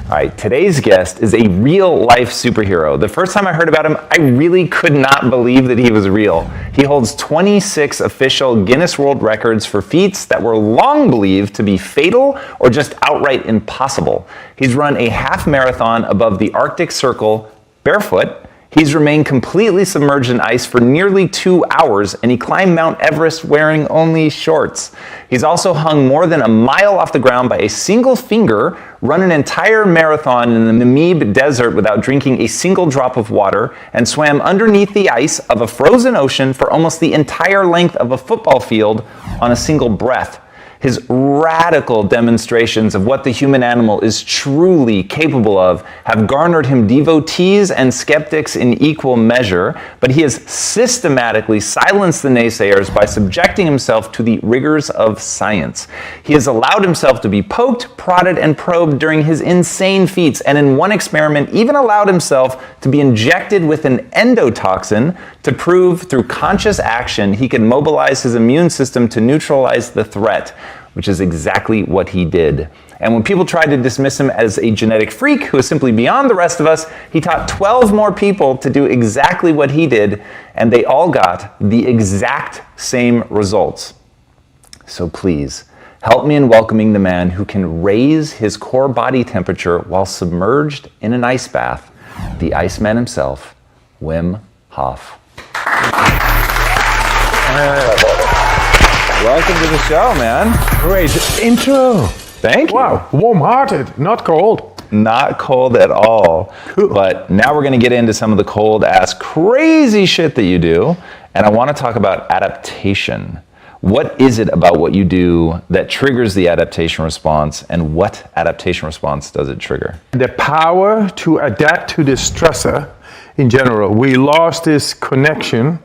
All right, today's guest is a real-life superhero. The first time I heard about him, I really could not believe that he was real. He holds 26 official Guinness World Records for feats that were long believed to be fatal or just outright impossible. He's run a half marathon above the Arctic Circle barefoot. He's remained completely submerged in ice for nearly 2 hours, and he climbed Mount Everest wearing only shorts. He's also hung more than a mile off the ground by a single finger, run an entire marathon in the Namib Desert without drinking a single drop of water, and swam underneath the ice of a frozen ocean for almost the entire length of a football field on a single breath. His radical demonstrations of what the human animal is truly capable of have garnered him devotees and skeptics in equal measure, but he has systematically silenced the naysayers by subjecting himself to the rigors of science. He has allowed himself to be poked, prodded, and probed during his insane feats, and in one experiment even allowed himself to be injected with an endotoxin to prove through conscious action he could mobilize his immune system to neutralize the threat, which is exactly what he did. And when people tried to dismiss him as a genetic freak who is simply beyond the rest of us, he taught 12 more people to do exactly what he did, and they all got the exact same results. So please, help me in welcoming the man who can raise his core body temperature while submerged in an ice bath, the Iceman himself, Wim Hof. Welcome to the show, man. Great intro. Thank you. Wow, warm-hearted, not cold. Not cold at all. Cool. But now we're going to get into some of the cold-ass crazy shit that you do, and I want to talk about adaptation. What is it about what you do that triggers the adaptation response, and what adaptation response does it trigger? The power to adapt to the stressor in general. We lost this connection.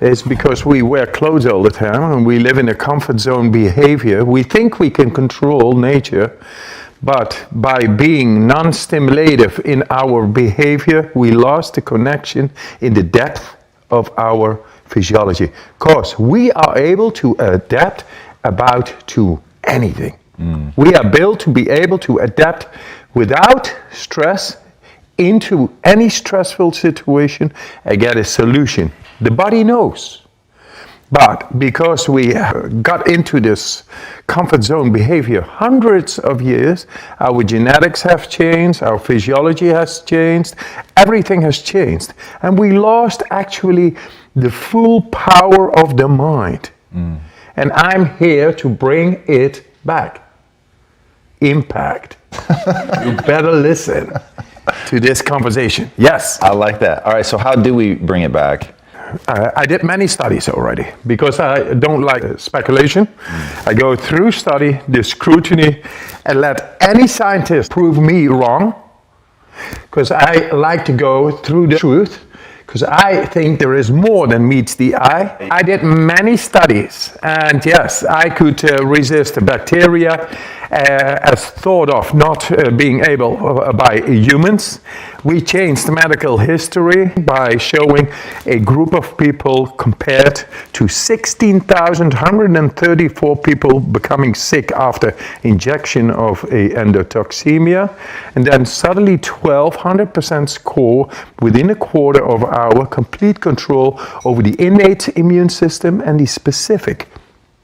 It's because we wear clothes all the time and we live in a comfort zone behavior. We think we can control nature, but by being non-stimulative in our behavior, we lost the connection in the depth of our physiology. Because we are able to adapt about to anything. We are built to be able to adapt without stress into any stressful situation and get a solution. The body knows. But because we got into this comfort zone behavior hundreds of years, our genetics have changed, our physiology has changed, everything has changed. And we lost actually the full power of the mind. And I'm here to bring it back. Impact. You better listen to this conversation. Yes. I like that. All right, so how do we bring it back? I did many studies already because I don't like speculation. I go through study, the scrutiny, and let any scientist prove me wrong, because I like to go through the truth, because I think there is more than meets the eye. I did many studies, and yes, I could resist the bacteria as thought of not being able by humans. We changed medical history by showing a group of people compared to 16,134 people becoming sick after injection of a endotoxemia, and then suddenly 1,200% score within a quarter of an hour, complete control over the innate immune system and the specific,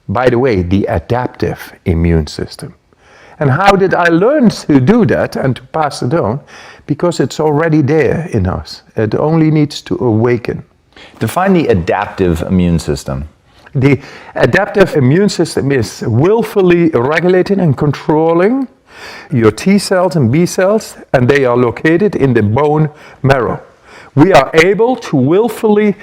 by the way, the adaptive immune system. And how did I learn to do that and to pass it on? Because it's already there in us. It only needs to awaken. Define the adaptive immune system. The adaptive immune system is willfully regulating and controlling your T cells and B cells, and they are located in the bone marrow. We are able to willfully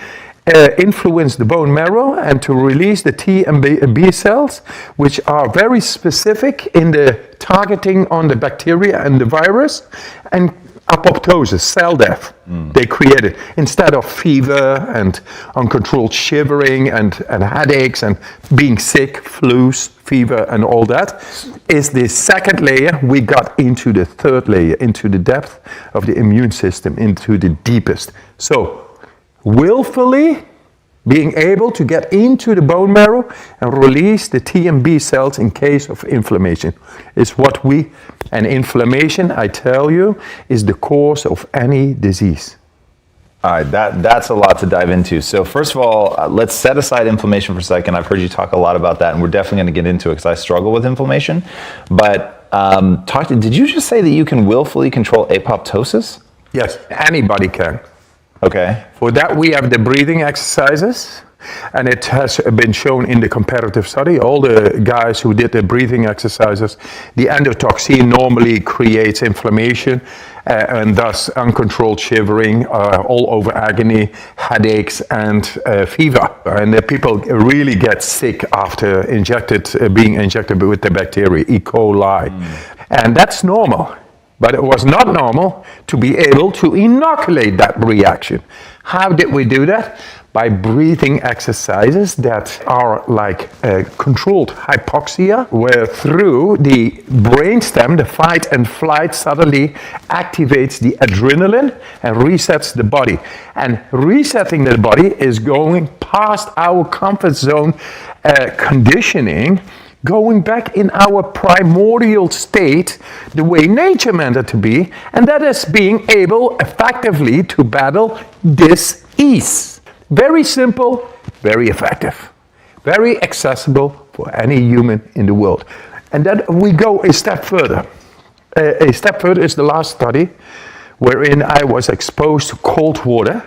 influence the bone marrow and to release the T and B cells, which are very specific in the targeting on the bacteria and the virus, and apoptosis, cell death, they created. Instead of fever and uncontrolled shivering and headaches and being sick, flus, fever and all that, is the second layer. We got into the third layer, into the depth of the immune system, into the deepest. So, willfully being able to get into the bone marrow and release the T and B cells in case of inflammation is what and inflammation, I tell you, is the cause of any disease. All right, that's a lot to dive into. So first of all, let's set aside inflammation for a second. I've heard you talk a lot about that, and we're definitely going to get into it because I struggle with inflammation. But did you just say that you can willfully control apoptosis? Yes, anybody can. Okay. For that, we have the breathing exercises, and it has been shown in the comparative study. All the guys who did the breathing exercises, the endotoxin normally creates inflammation and thus uncontrolled shivering, all over agony, headaches, and fever. And the people really get sick after being injected with the bacteria, E. coli. And that's normal. But it was not normal to be able to inoculate that reaction. How did we do that? By breathing exercises that are like controlled hypoxia, where through the brainstem, the fight and flight suddenly activates the adrenaline and resets the body. And resetting the body is going past our comfort zone conditioning, going back in our primordial state, the way nature meant it to be, and that is being able effectively to battle dis-ease. Very simple, very effective, very accessible for any human in the world. And then we go a step further. A step further is the last study wherein I was exposed to cold water.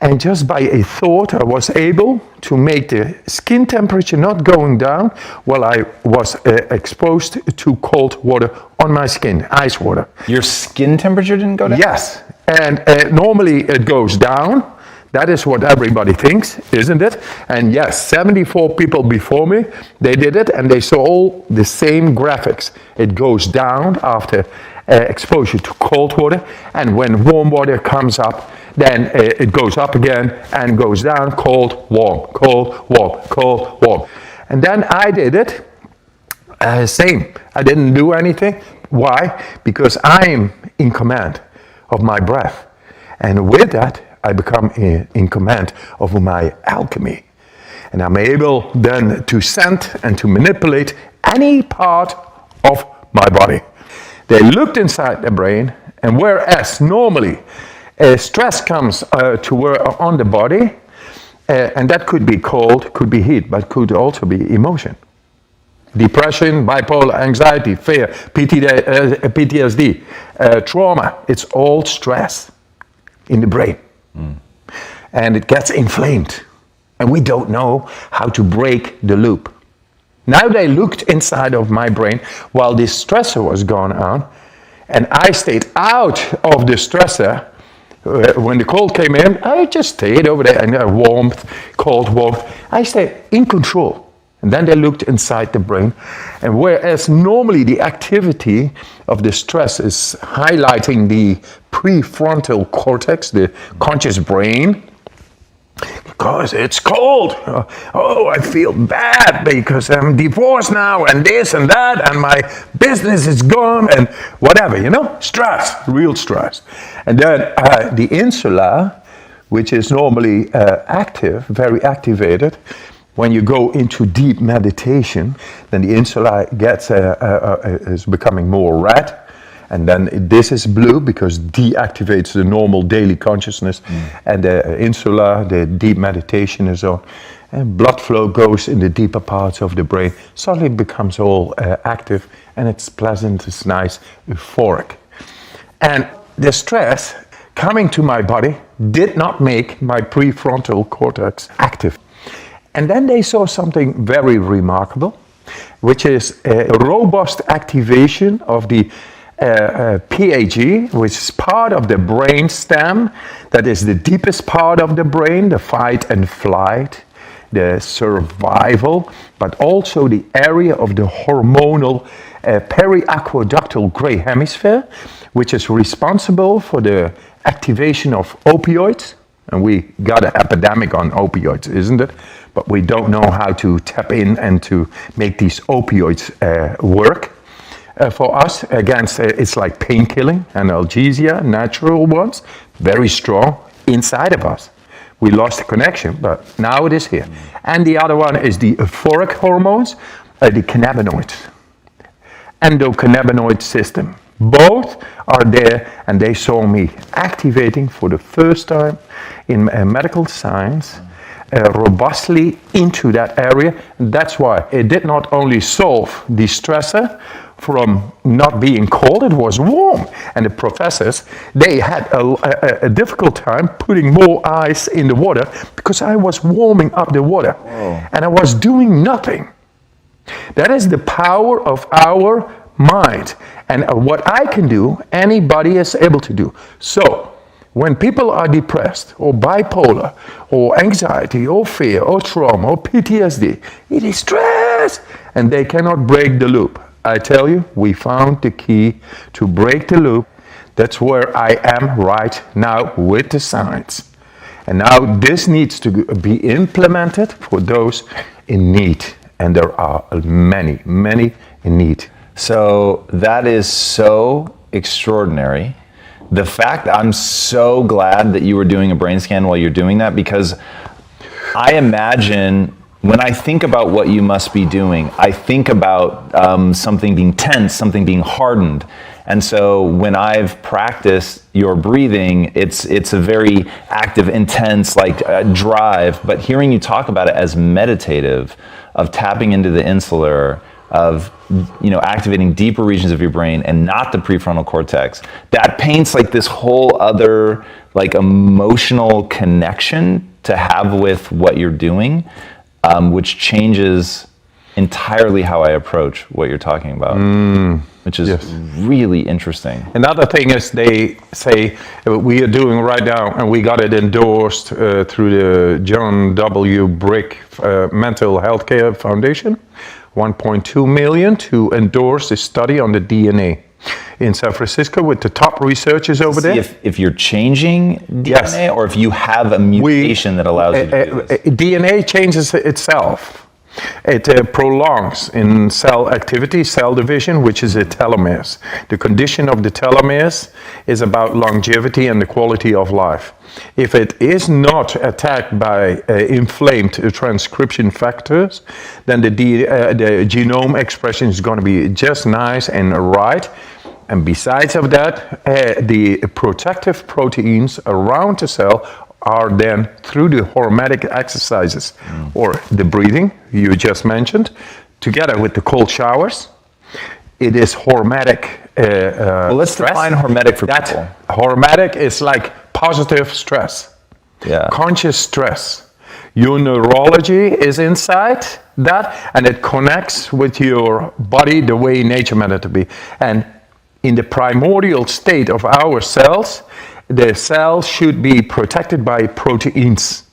And just by a thought, I was able to make the skin temperature not going down while I was exposed to cold water on my skin, ice water. Your skin temperature didn't go down? Yes, and normally it goes down. That is what everybody thinks, isn't it? And yes, 74 people before me, they did it, and they saw all the same graphics. It goes down after exposure to cold water, and when warm water comes up, then it goes up again and goes down, cold, warm, cold, warm, cold, warm. And then I did it, same. I didn't do anything. Why? Because I'm in command of my breath. And with that, I become in command of my alchemy. And I'm able then to send and to manipulate any part of my body. They looked inside the brain, and whereas normally stress comes on the body, and that could be cold, could be heat, but could also be emotion. Depression, bipolar, anxiety, fear, PTSD, trauma, it's all stress in the brain. And it gets inflamed. And we don't know how to break the loop. Now they looked inside of my brain while this stressor was going on, and I stayed out of the stressor. When the cold came in, I just stayed over there, and warmth, cold, warmth. I stayed in control. And then they looked inside the brain, and whereas normally the activity of the stress is highlighting the prefrontal cortex, the conscious brain, because it's cold. Oh, I feel bad because I'm divorced now, and this and that, and my business is gone, and whatever, stress, real stress. And then the insula, which is normally active, very activated. When you go into deep meditation, then the insula is becoming more red, and then this is blue because deactivates the normal daily consciousness, and the insula, the deep meditation is on, and blood flow goes in the deeper parts of the brain. Suddenly it becomes all active, and it's pleasant, it's nice, euphoric. And the stress coming to my body did not make my prefrontal cortex active. And then they saw something very remarkable, which is a robust activation of the PAG, which is part of the brain stem, that is the deepest part of the brain, the fight and flight, the survival, but also the area of the hormonal periaqueductal gray hemisphere, which is responsible for the activation of opioids. And we got an epidemic on opioids, isn't it? But we don't know how to tap in and to make these opioids work for us. Against, it's like painkilling, analgesia, natural ones, very strong inside of us. We lost the connection, but now it is here. And the other one is the euphoric hormones, the cannabinoids, endocannabinoid system. Both are there, and they saw me activating for the first time in medical science robustly into that area. And that's why it did not only solve the stressor from not being cold, it was warm. And the professors, they had a difficult time putting more ice in the water because I was warming up the water. Whoa. And I was doing nothing. That is the power of our mind. And what I can do, anybody is able to do. So, when people are depressed, or bipolar, or anxiety, or fear, or trauma, or PTSD, it is stress, and they cannot break the loop. I tell you, we found the key to break the loop. That's where I am right now with the science. And now this needs to be implemented for those in need. And there are many, many in need. So that is so extraordinary. The fact, I'm so glad that you were doing a brain scan while you're doing that, because I imagine when I think about what you must be doing, I think about something being tense, something being hardened. And so when I've practiced your breathing, it's a very active, intense, like drive. But hearing you talk about it as meditative, of tapping into the insular, of activating deeper regions of your brain and not the prefrontal cortex, that paints like this whole other like emotional connection to have with what you're doing, which changes entirely how I approach what you're talking about, which is really interesting. Another thing is they say we are doing right now, and we got it endorsed through the John W. Brick Mental Healthcare Foundation, 1.2 million to endorse a study on the DNA in San Francisco with the top researchers over there. If you're changing DNA, or if you have a mutation that allows you to do this. DNA changes itself. It prolongs in cell activity, cell division, which is a telomeres. The condition of the telomeres is about longevity and the quality of life. If it is not attacked by inflamed transcription factors, then the genome expression is going to be just nice and right. And besides of that, the protective proteins around the cell are then through the hormetic exercises or the breathing you just mentioned, together with the cold showers. It is hormetic. Well, let's define hormetic for people. Hormetic is like positive stress, conscious stress. Your neurology is inside that, and it connects with your body the way nature meant it to be. And in the primordial state of our cells, the cells should be protected by proteins.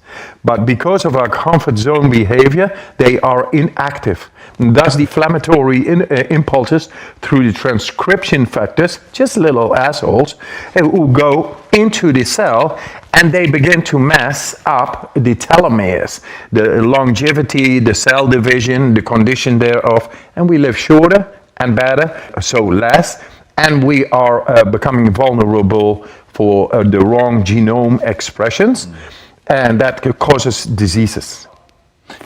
But because of our comfort zone behavior, they are inactive. And thus, the inflammatory impulses through the transcription factors, just little assholes, who go into the cell and they begin to mess up the telomeres, the longevity, the cell division, the condition thereof, and we live shorter and better, so less, and we are becoming vulnerable for the wrong genome expressions, and that causes diseases.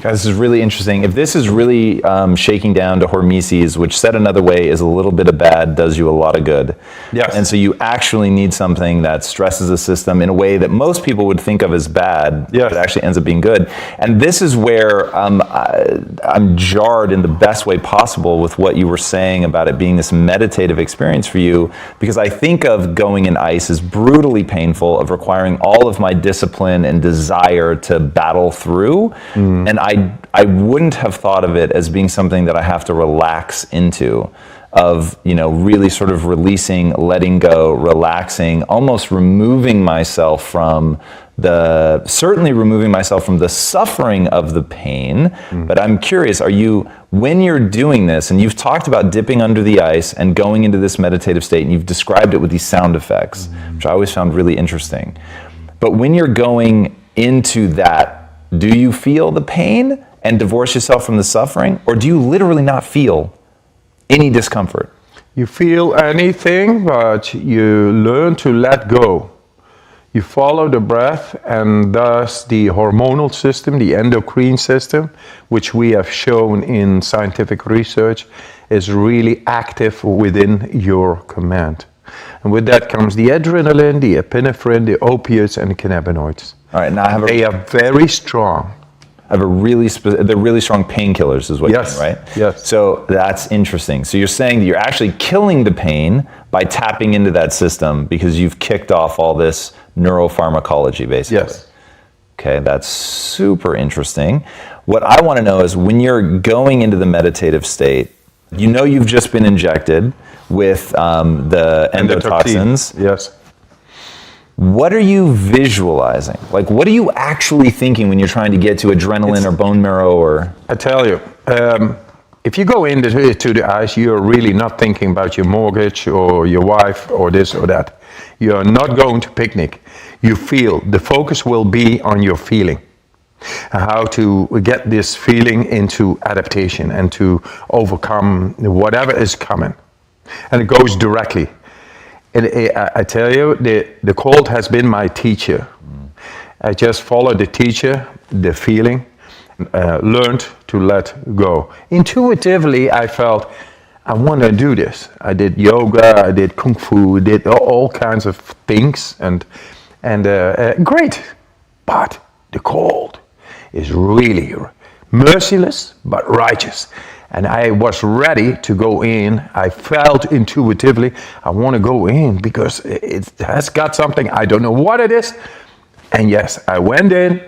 Guys, this is really interesting. If this is really shaking down to hormesis, which said another way is a little bit of bad, does you a lot of good. Yes. And so you actually need something that stresses the system in a way that most people would think of as bad, but actually ends up being good. And this is where I'm jarred in the best way possible with what you were saying about it being this meditative experience for you, because I think of going in ice as brutally painful, of requiring all of my discipline and desire to battle through. And I wouldn't have thought of it as being something that I have to relax into, of, really sort of releasing, letting go, relaxing, almost removing myself from certainly removing myself from the suffering of the pain. But I'm curious, when you're doing this, and you've talked about dipping under the ice and going into this meditative state, and you've described it with these sound effects, which I always found really interesting. But when you're going into that, do you feel the pain and divorce yourself from the suffering? Or do you literally not feel any discomfort? You feel anything, but you learn to let go. You follow the breath, and thus the hormonal system, the endocrine system, which we have shown in scientific research, is really active within your command. And with that comes the adrenaline, the epinephrine, the opiates, and the cannabinoids. All right, now They are very strong. they're really strong painkillers is what you're saying, right? Yes. So that's interesting. So you're saying that you're actually killing the pain by tapping into that system because you've kicked off all this neuropharmacology, basically. Yes. Okay, that's super interesting. What I want to know is when you're going into the meditative state, you know you've just been injected with the endotoxins. Yes. What are you visualizing? Like, what are you actually thinking when you're trying to get to adrenaline or bone marrow or? I tell you, if you go into the eyes, you're really not thinking about your mortgage or your wife or this or that. You're not going to picnic. You feel, the focus will be on your feeling. How to get this feeling into adaptation and to overcome whatever is coming. And it goes directly. I tell you, the cold has been my teacher. I just followed the teacher, the feeling, learned to let go. Intuitively, I felt, I want to do this. I did yoga, I did kung fu, did all kinds of things, and great. But the cold is really merciless but righteous. And I was ready to go in. I felt intuitively, I want to go in because it has got something, I don't know what it is. And yes, I went in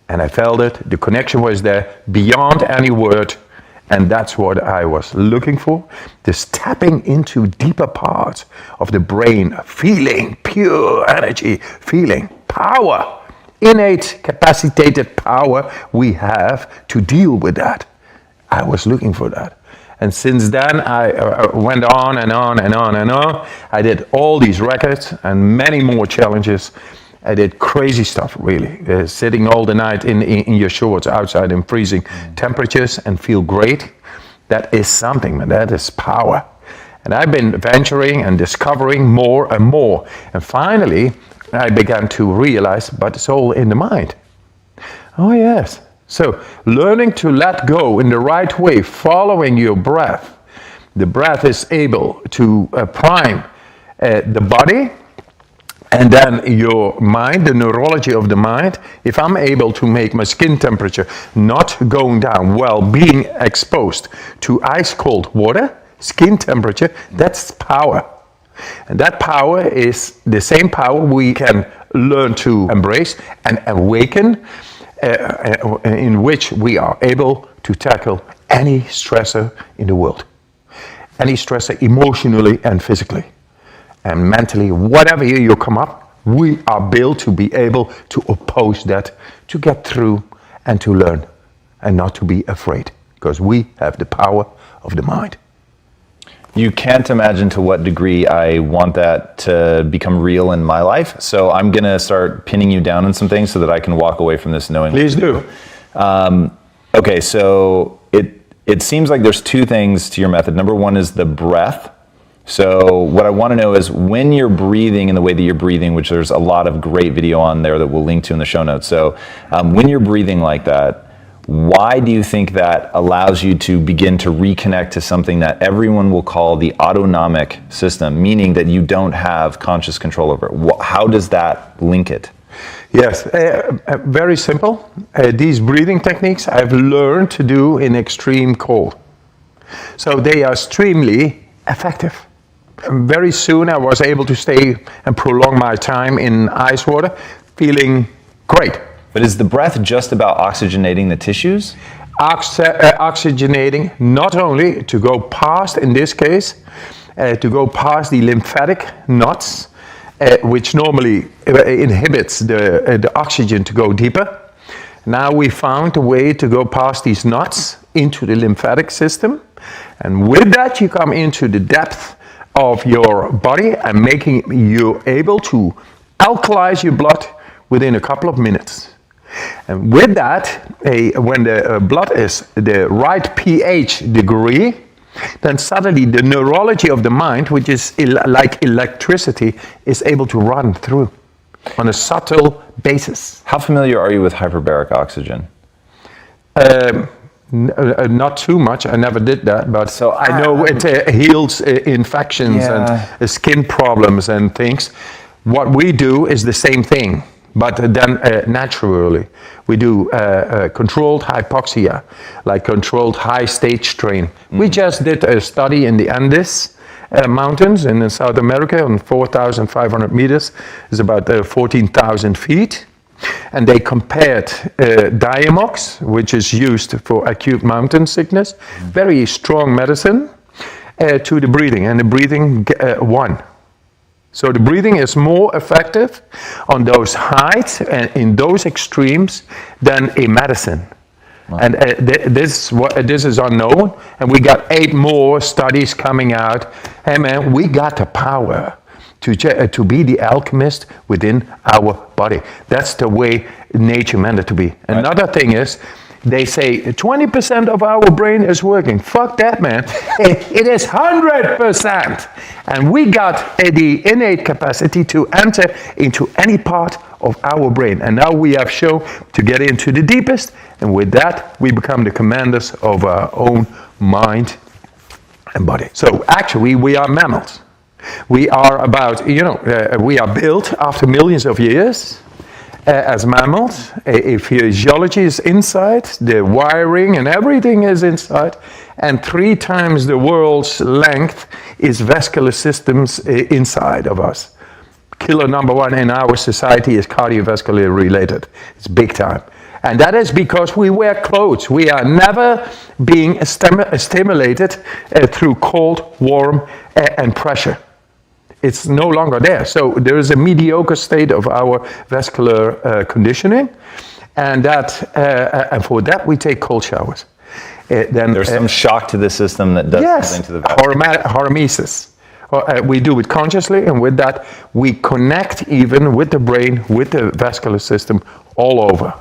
and I felt it. The connection was there beyond any word. And that's what I was looking for. This tapping into deeper parts of the brain, feeling pure energy, feeling power, innate capacitated power we have to deal with that. I was looking for that. And since then, I went on and on and on and on. I did all these records and many more challenges. I did crazy stuff, really. Sitting all the night in your shorts outside in freezing temperatures and feel great. That is something, man. That is power. And I've been venturing and discovering more and more. And finally, I began to realize, but it's all in the mind. Oh, yes. So, learning to let go in the right way, following your breath. The breath is able to prime the body and then your mind, the neurology of the mind. If I'm able to make my skin temperature not going down while being exposed to ice cold water, skin temperature, that's power. And that power is the same power we can learn to embrace and awaken, in which we are able to tackle any stressor in the world. Any stressor emotionally and physically. And mentally, whatever you come up, we are built to be able to oppose that, to get through and to learn and not to be afraid. Because we have the power of the mind. You can't imagine to what degree I want that to become real in my life. So I'm going to start pinning you down on some things so that I can walk away from this knowing. Please do. Okay, so it seems like there's two things to your method. Number one is the breath. So what I want to know is when you're breathing in the way that you're breathing, which there's a lot of great video on there that we'll link to in the show notes. So when you're breathing like that, why do you think that allows you to begin to reconnect to something that everyone will call the autonomic system, meaning that you don't have conscious control over it? How does that link it? Yes, very simple. These breathing techniques I've learned to do in extreme cold. So they are extremely effective. Very soon I was able to stay and prolong my time in ice water, feeling great. But is the breath just about oxygenating the tissues? Oxygenating not only to go past, in this case, to go past the lymphatic knots, which normally inhibits the oxygen to go deeper. Now we found a way to go past these knots into the lymphatic system. And with that you come into the depth of your body and making you able to alkalize your blood within a couple of minutes. And with that, when the blood is the right pH degree, then suddenly the neurology of the mind, which is like electricity, is able to run through. on a subtle basis. How familiar are you with hyperbaric oxygen? Not too much. I never did that, but So I know it heals infections and skin problems and things. What we do is the same thing, but then naturally. We do controlled hypoxia, like controlled high stage strain. We just did a study in the Andes mountains in South America on 4,500 meters. It's about 14,000 feet. And they compared Diamox, which is used for acute mountain sickness, very strong medicine, to the breathing, and the breathing won. So the breathing is more effective on those heights and in those extremes than a medicine. Wow. And this is unknown, and we got 8 more studies coming out. Hey man, we got the power to be the alchemist within our body. That's the way nature meant it to be. Right. Another thing is, they say 20% of our brain is working. Fuck that, man. It is 100%. And we got the innate capacity to enter into any part of our brain. And now we have shown to get into the deepest. And with that, we become the commanders of our own mind and body. So actually, we are mammals. We are about, we are built after millions of years as mammals. A physiology is inside, the wiring and everything is inside, and 3 times the world's length is vascular systems inside of us. Killer number 1 in our society is cardiovascular related. It's big time. And that is because we wear clothes. We are never being stimulated through cold, warm, and pressure. It's no longer there. So there is a mediocre state of our vascular conditioning, and and for that we take cold showers. Then there's some shock to the system that does something to the vascular. Hormesis. We do it consciously, and with that we connect even with the brain, with the vascular system all over.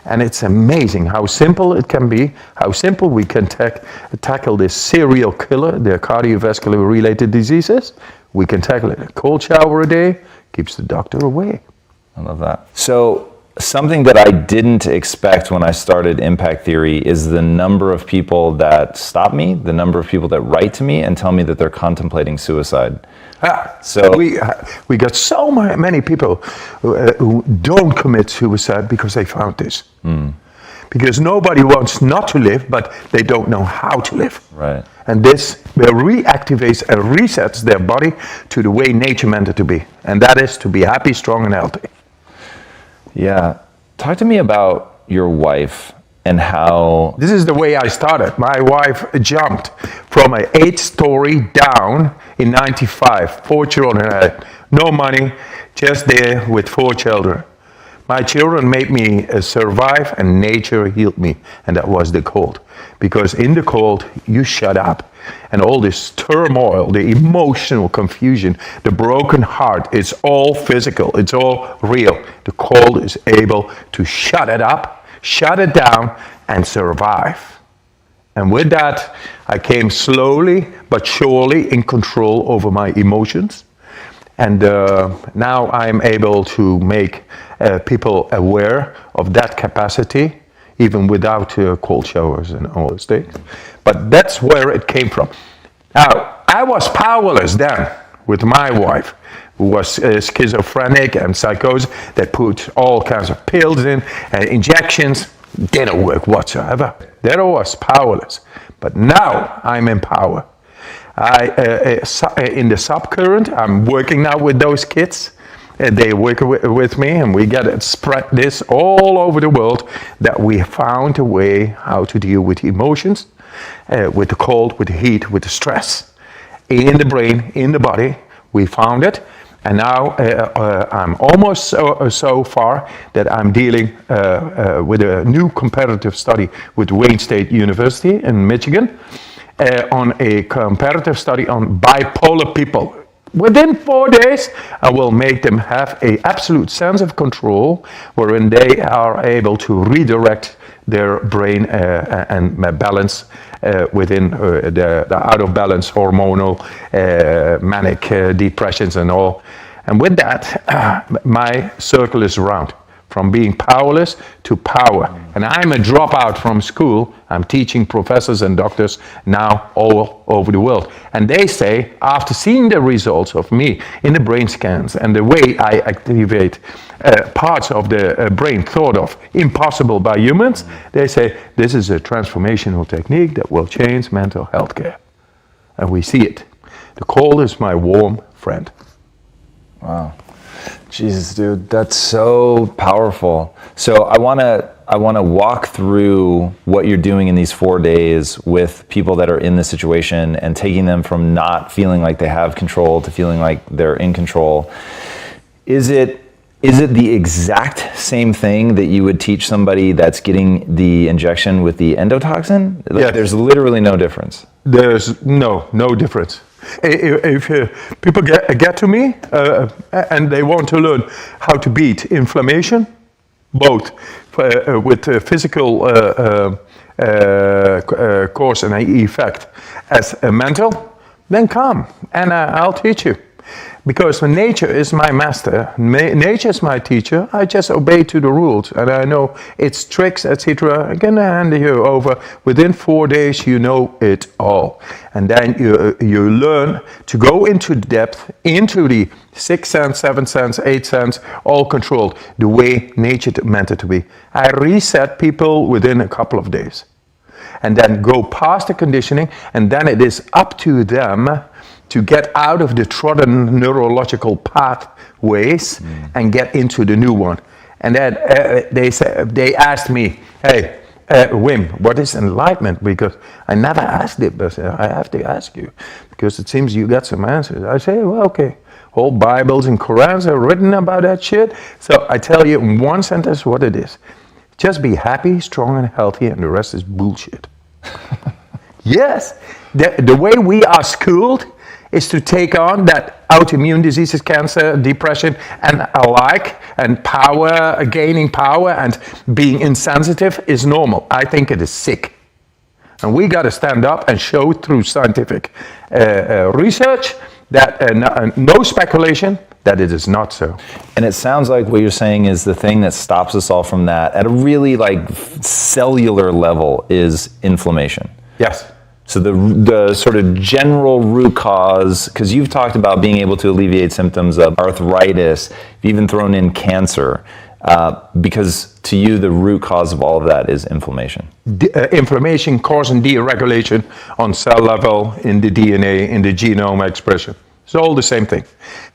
And it's amazing how simple it can be, how simple we can tackle this serial killer, the cardiovascular related diseases. We can tackle it. A cold shower a day keeps the doctor away. I love that. So something that I didn't expect when I started Impact Theory is the number of people that stop me, the number of people that write to me and tell me that they're contemplating suicide. So we got so many people who don't commit suicide because they found this. Because nobody wants not to live, but they don't know how to live. Right. And this reactivates and resets their body to the way nature meant it to be. And that is to be happy, strong, and healthy. Yeah. Talk to me about your wife and how... This is the way I started. My wife jumped from an 8-story down in 95. 4 children, no money, just there with 4 children. My children made me survive, and nature healed me, and that was the cold. Because in the cold, you shut up, and all this turmoil, the emotional confusion, the broken heart, it's all physical, it's all real. The cold is able to shut it up, shut it down, and survive. And with that, I came slowly but surely in control over my emotions. And now I'm able to make people aware of that capacity, even without cold showers and all those things. But that's where it came from. Now, I was powerless then with my wife, who was schizophrenic and psychosis, that put all kinds of pills in and injections. Didn't work whatsoever. Then I was powerless. But now I'm in power. In the subcurrent, I'm working now with those kids. They work with me, and we get it spread this all over the world, that we found a way how to deal with the emotions, with the cold, with the heat, with the stress. In the brain, in the body, we found it. And now I'm almost so far that I'm dealing with a new comparative study with Wayne State University in Michigan, on a comparative study on bipolar people. Within 4 days, I will make them have an absolute sense of control, wherein they are able to redirect their brain and balance within the out of balance hormonal manic depressions and all. And with that, my circle is round. From being powerless to power. And I'm a dropout from school. I'm teaching professors and doctors now all over the world. And they say, after seeing the results of me in the brain scans and the way I activate parts of the brain thought of impossible by humans, they say, this is a transformational technique that will change mental health care. And we see it. The cold is my warm friend. Wow. Jesus, dude, that's so powerful. So I want to walk through what you're doing in these 4 days with people that are in this situation and taking them from not feeling like they have control to feeling like they're in control. Is it the exact same thing that you would teach somebody that's getting the injection with the endotoxin? Yes. There's literally no difference. There's no difference. If people get to me and they want to learn how to beat inflammation, both with physical cause and effect as a mental, then come and I'll teach you. Because nature is my master, nature is my teacher, I just obey to the rules and I know its tricks, etc. I'm gonna hand you over. Within 4 days you know it all. And then you learn to go into depth, into the 6th sense, 7th sense, 8th sense, all controlled, the way nature meant it to be. I reset people within a couple of days. And then go past the conditioning, and then it is up to them to get out of the trodden neurological pathways and get into the new one. And then they asked me, hey, Wim, what is enlightenment? Because I never asked it, but I have to ask you, because it seems you got some answers. I say, well, okay, whole Bibles and Qurans are written about that shit. So I tell you in one sentence what it is. Just be happy, strong, and healthy, and the rest is bullshit. Yes, the way we are schooled is to take on that autoimmune diseases, cancer, depression, and alike, and power, gaining power, and being insensitive is normal. I think it is sick. And we got to stand up and show through scientific research that no speculation, that it is not so. And it sounds like what you're saying is the thing that stops us all from that at a really like cellular level is inflammation. Yes. So the sort of general root cause, because you've talked about being able to alleviate symptoms of arthritis, you've even thrown in cancer, because to you the root cause of all of that is inflammation. Inflammation causing deregulation on cell level, in the DNA, in the genome expression. It's all the same thing.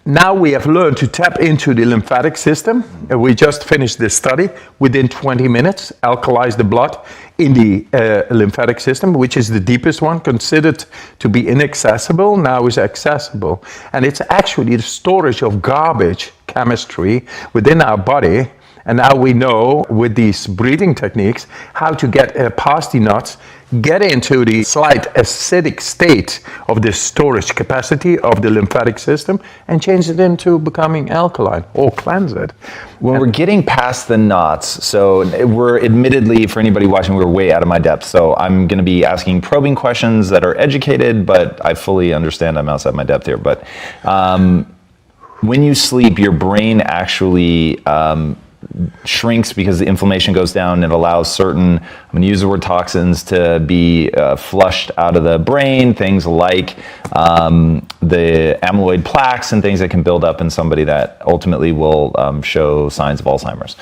Now we have learned to tap into the lymphatic system. We just finished this study. Within 20 minutes, alkalize the blood in the lymphatic system, which is the deepest one, considered to be inaccessible, now is accessible. And it's actually the storage of garbage chemistry within our body. And now we know with these breathing techniques how to get past the nuts, get into the slight acidic state of the storage capacity of the lymphatic system and change it into becoming alkaline or cleanse it. When we're getting past the knots, so we're admittedly, for anybody watching, we're way out of my depth. So I'm going to be asking probing questions that are educated, but I fully understand I'm outside my depth here. But when you sleep, your brain actually shrinks because the inflammation goes down. It allows certain, I'm going to use the word toxins, to be flushed out of the brain, things like the amyloid plaques and things that can build up in somebody that ultimately will show signs of Alzheimer's.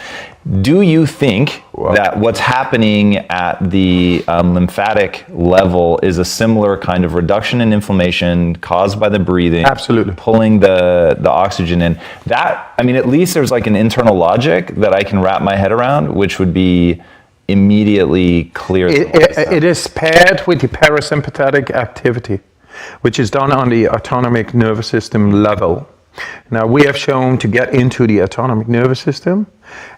Do you think that what's happening at the lymphatic level is a similar kind of reduction in inflammation caused by the breathing? Absolutely. Pulling the oxygen in. That, I mean, at least there's like an internal logic that I can wrap my head around, which would be immediately clear. It is paired with the parasympathetic activity, which is done on the autonomic nervous system level. Now, we have shown to get into the autonomic nervous system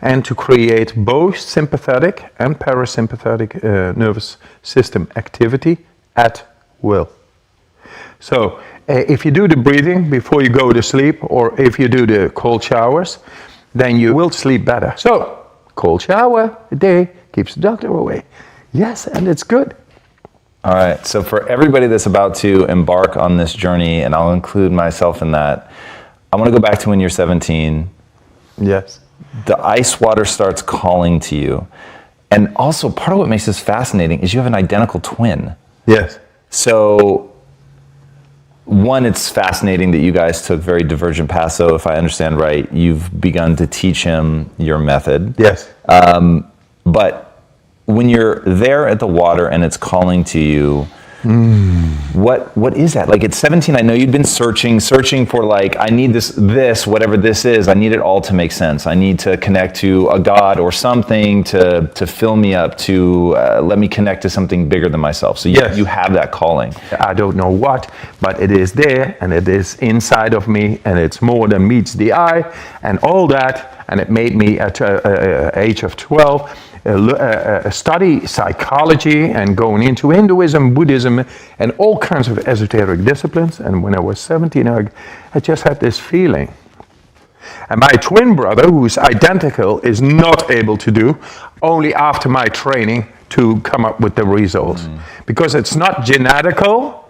and to create both sympathetic and parasympathetic nervous system activity at will. So, if you do the breathing before you go to sleep, or if you do the cold showers, then you will sleep better. So, cold shower a day keeps the doctor away. Yes, and it's good. All right, so for everybody that's about to embark on this journey, and I'll include myself in that, I want to go back to when you're 17. Yes. The ice water starts calling to you. And also, part of what makes this fascinating is you have an identical twin. Yes. So, one, it's fascinating that you guys took very divergent paths. So, if I understand right, you've begun to teach him your method. Yes. But when you're there at the water and it's calling to you, what is that? Like at 17, I know you'd been searching for like, I need this, whatever this is, I need it all to make sense. I need to connect to a God or something to fill me up, to let me connect to something bigger than myself. So you have that calling. I don't know what, but it is there and it is inside of me and it's more than meets the eye and all that. And it made me at age of 12 study psychology and going into Hinduism, Buddhism, and all kinds of esoteric disciplines. And when I was 17, I just had this feeling. And my twin brother, who's identical, is not able to do, only after my training to come up with the results. Because it's not genetical,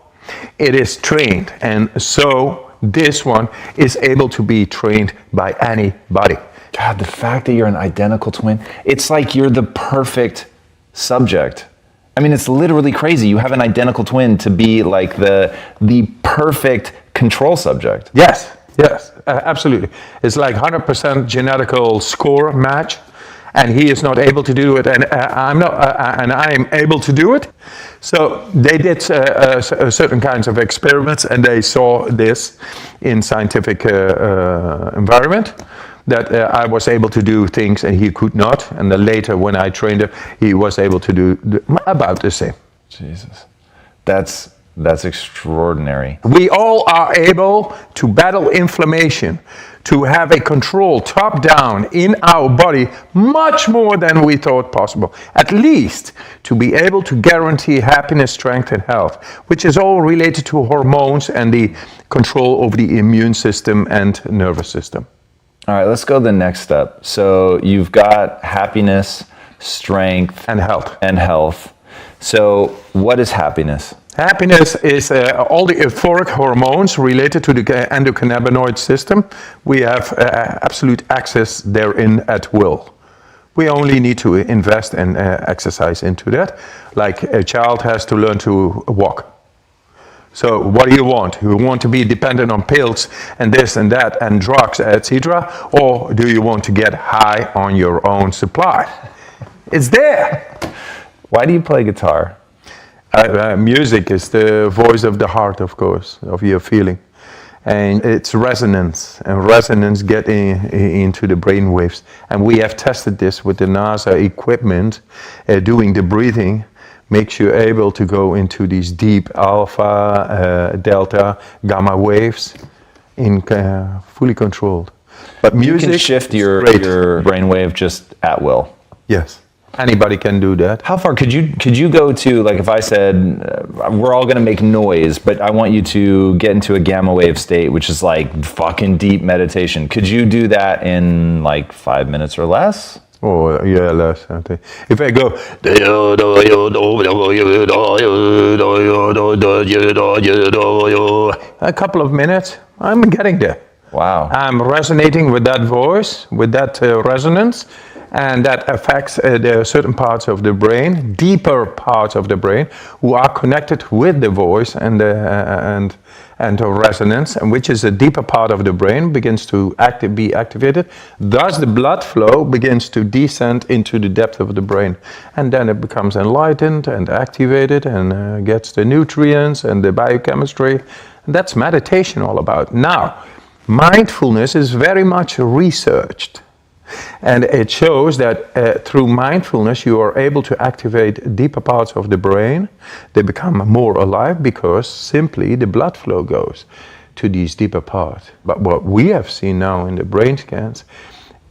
it is trained. And so this one is able to be trained by anybody. God, the fact that you're an identical twin, it's like you're the perfect subject. I mean, it's literally crazy. You have an identical twin to be like the perfect control subject. Yes, absolutely. It's like 100% genetical score match, and he is not able to do it, and I'm not, and I am able to do it. So they did certain kinds of experiments, and they saw this in scientific environment. That I was able to do things and he could not. And then later when I trained him, he was able to do about the same. Jesus. That's extraordinary. We all are able to battle inflammation, to have a control top down in our body much more than we thought possible. At least to be able to guarantee happiness, strength and health, which is all related to hormones and the control over the immune system and nervous system. All right, let's go to the next step. So you've got happiness, strength, and health. So what is happiness? Happiness is all the euphoric hormones related to the endocannabinoid system. We have absolute access therein at will. We only need to invest and exercise into that. Like a child has to learn to walk. So what do you want? You want to be dependent on pills and this and that and drugs, etc., or do you want to get high on your own supply? It's there. Why do you play guitar? Music is the voice of the heart, of course, of your feeling. And it's resonance, and resonance get into the brain waves. And we have tested this with the NASA equipment, doing the breathing. Makes you able to go into these deep alpha, delta, gamma waves in fully controlled. But music, you can shift your brainwave just at will. Yes, anybody can do that. How far could you go to, like if I said, we're all gonna make noise, but I want you to get into a gamma wave state, which is like fucking deep meditation. Could you do that in like 5 minutes or less? Oh, yeah, less. I think. If I go, a couple of minutes, I'm getting there. Wow. I'm resonating with that voice, with that resonance, and that affects the certain parts of the brain, deeper parts of the brain, who are connected with the voice and the resonance, and which is a deeper part of the brain, begins to be activated. Thus, the blood flow begins to descend into the depth of the brain, and then it becomes enlightened and activated, and gets the nutrients and the biochemistry. And that's meditation all about. Now, mindfulness is very much researched. And it shows that through mindfulness you are able to activate deeper parts of the brain. They become more alive because simply the blood flow goes to these deeper parts. But what we have seen now in the brain scans,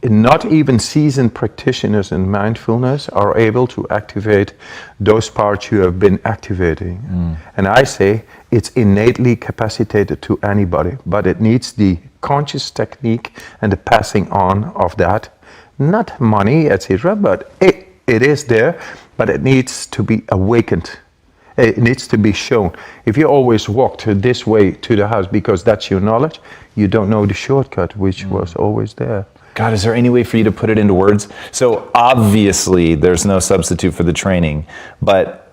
not even seasoned practitioners in mindfulness are able to activate those parts you have been activating. And I say it's innately capacitated to anybody, but it needs the conscious technique and the passing on of that. Not money, etc., but it is there, but it needs to be awakened. It needs to be shown. If you always walked this way to the house because that's your knowledge, you don't know the shortcut, which was always there. God, is there any way for you to put it into words? So obviously there's no substitute for the training, but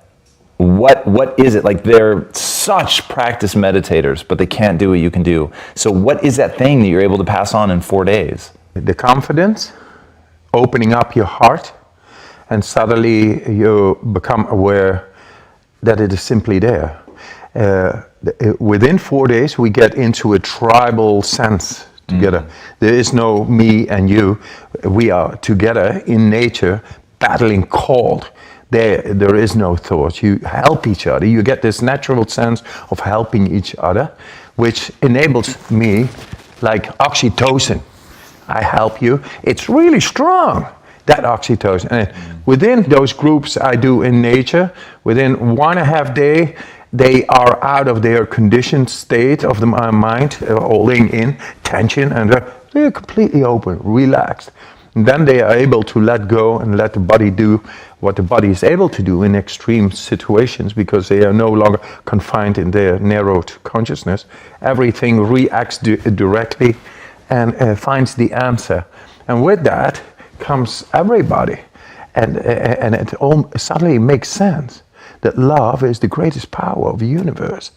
what is it? Like, they're such practiced meditators, but they can't do what you can do. So what is that thing that you're able to pass on in 4 days? The confidence, opening up your heart, and suddenly you become aware that it is simply there. Within 4 days, we get into a tribal sense together. There is no me and you. We are together in nature, battling cold. There is no thought. You help each other. You get this natural sense of helping each other, which enables me, like oxytocin. I help you. It's really strong, that oxytocin. And within those groups I do in nature, within 1.5 days, they are out of their conditioned state of the mind, holding in tension, and they're completely open, relaxed. And then they are able to let go and let the body do what the body is able to do in extreme situations, because they are no longer confined in their narrowed consciousness. Everything reacts directly and finds the answer. And with that comes everybody. And it all suddenly makes sense that love is the greatest power of the universe,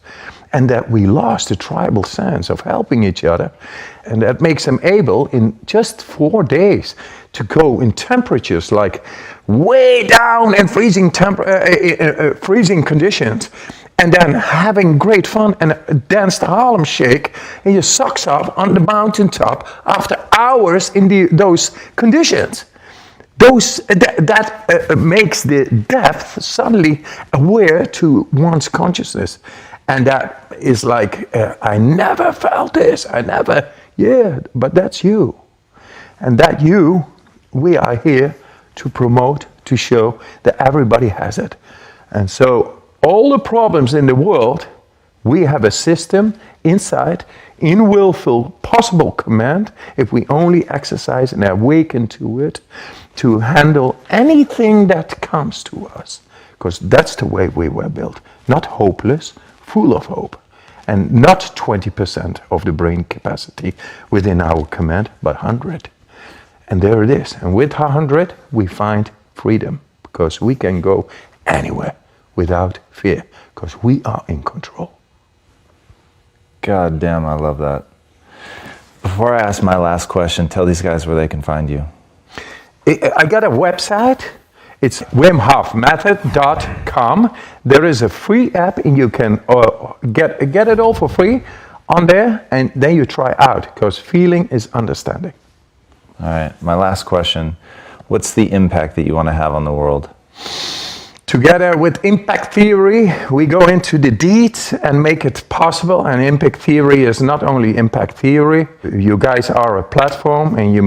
and that we lost the tribal sense of helping each other, and that makes them able in just 4 days to go in temperatures like way down in freezing conditions, and then having great fun and dance the Harlem Shake and your socks off on the mountaintop after hours in those conditions. That makes the depth suddenly aware to one's consciousness. And that is like, I never felt this, but that's you. And that you, we are here to promote, to show that everybody has it. And so all the problems in the world, we have a system inside, in willful, possible command, if we only exercise and awaken to it, to handle anything that comes to us. Because that's the way we were built. Not hopeless, full of hope. And not 20% of the brain capacity within our command, but 100. And there it is. And with 100, we find freedom. Because we can go anywhere without fear. Because we are in control. God damn, I love that. Before I ask my last question, tell these guys where they can find you. I got a website. It's wimhofmethod.com. There is a free app, and you can get it all for free on there, and then you try out, because feeling is understanding. All right, my last question. What's the impact that you want to have on the world? Together with impact theory, we go into the deeds and make it possible. And impact theory is not only impact theory. You guys are a platform, and you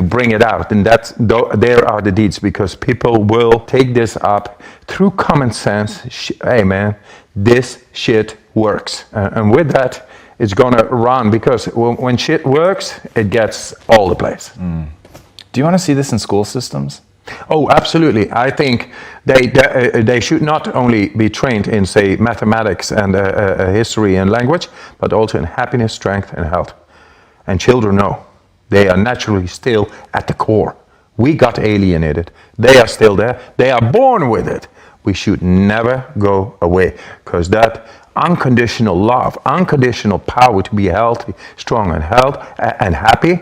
bring it out, and there are the deeds, because people will take this up through common sense. Hey man, this shit works, and with that, it's gonna run, because when shit works, it gets all the place. Do you want to see this in school systems? Oh, absolutely. I think they should not only be trained in, say, mathematics and history and language, but also in happiness, strength, and health. And children know. They are naturally still at the core. We got alienated. They are still there. They are born with it. We should never go away, because that unconditional love, unconditional power to be healthy, strong, and happy,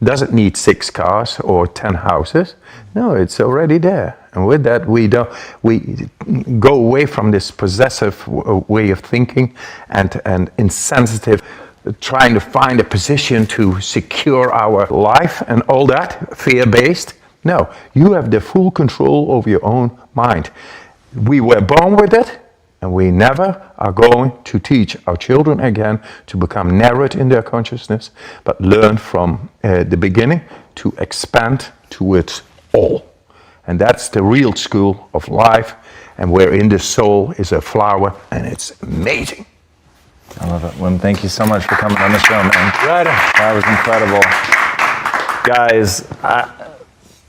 doesn't need 6 cars or 10 houses. No, it's already there. And with that, we go away from this possessive way of thinking and insensitive, trying to find a position to secure our life and all that, fear-based. No, you have the full control over your own mind. We were born with it, and we never are going to teach our children again to become narrowed in their consciousness, but learn from the beginning to expand to it all. And that's the real school of life, and wherein the soul is a flower, and it's amazing. I love it. Wim, thank you so much for coming on the show, man. Right. That was incredible. Guys,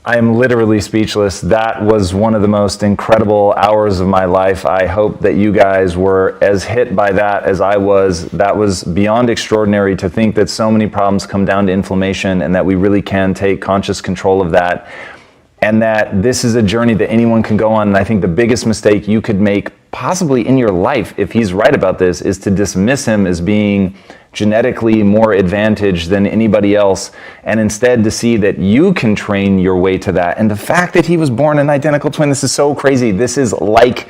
I am literally speechless. That was one of the most incredible hours of my life. I hope that you guys were as hit by that as I was. That was beyond extraordinary to think that so many problems come down to inflammation and that we really can take conscious control of that. And that this is a journey that anyone can go on. And I think the biggest mistake you could make possibly in your life, if he's right about this, is to dismiss him as being genetically more advantaged than anybody else, and instead to see that you can train your way to that. And the fact that he was born an identical twin, this is so crazy. This is like,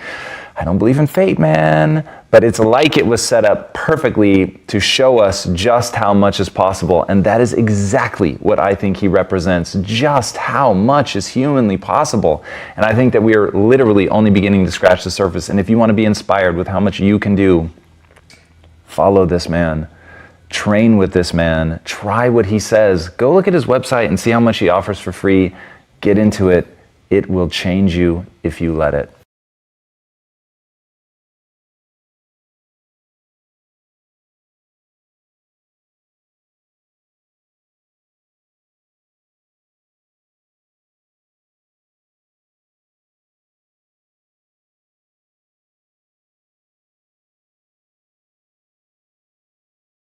I don't believe in fate, man, but it's like it was set up perfectly to show us just how much is possible. And that is exactly what I think he represents, just how much is humanly possible. And I think that we are literally only beginning to scratch the surface. And if you want to be inspired with how much you can do, follow this man. Train with this man. Try what he says. Go look at his website and see how much he offers for free. Get into it. It will change you if you let it.